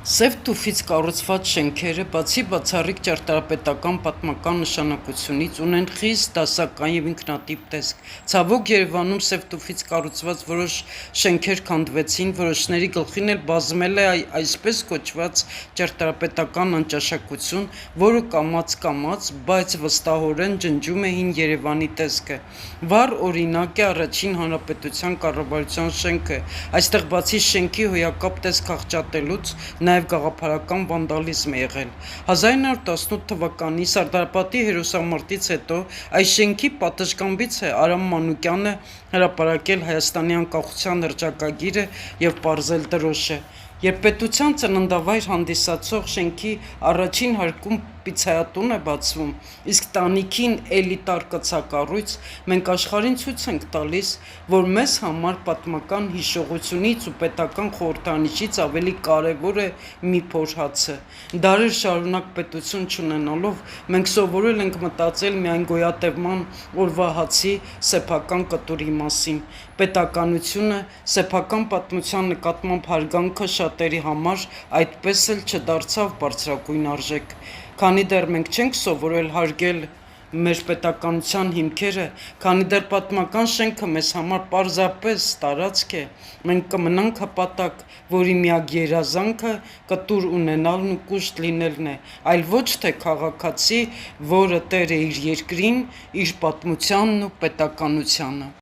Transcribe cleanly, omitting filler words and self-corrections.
Սև տուֆից կառուցված շենքերը, բացի բացառիկ ճարտարապետական պատմական նշանակությունից, ունեն խիստ դասական և ինքնատիպ տեսք։ Ցավոք, Երևանում սև տուֆից կառուցված որոշ շենքեր քանդվեցին, որոշների գլխին էլ բազմել է այսպես կոչված ճարտարապետական անճաշակություն, որը կամաց-կամաց, բայց վստահորեն ջնջում է հին Երևանի տեսքը։ Վառ օրինակ է Առաջին հանրապետության կառավարության շենքը։ Այստեղ բացի շենքի հոյակապ տեսք աղճատելուց, նաև գաղափարական վանդալիզմ է եղել։ 1918 թվականի Սարդարապատի հերոսամարտից հետո այս շենքի պատշգամբից է Արամ Մանուկյանը հրապարակել Հայաստանի անկախության հռչակագիրը և պարզել դրոշը։ Երբ պետության ծննդավայր հանդիսացող շենքի առաջին հարկում պիցցայատուն է բացվում, իսկ տանիքին էլիտար կցակառույց, մենք աշխարհին ցույց ենք տալիս, որ մեզ համար պատմական հիշողությունից ու պետական խորհրդանիշից ավելի կարևոր է մի փոր հացը։ Դարեր շարունակ պետություն չունենալով, մենք սովորել ենք մտածել միայն գոյատևման օրվա հացի սեփական կտուրի մասին։ Պետականությունը, սեփական պատմության նկատմամբ հարգանքը շատերի համար այդպես էլ չդարձավ բարձրագույն արժեք։ Քանի դեռ մենք չենք սովորել հարգել մեր պետականության հիմքերը, քանի դեռ պատմական շենքը մեզ համար պարզապես տարածք է, մենք կմնանք հպատակ, որի միակ երազանքը կտուր ունենալն ու կուշտ լինելն է, այլ ոչ թե քաղաքացի, որը տեր է իր երկրին, իր պատմությանն ու պետականությանը։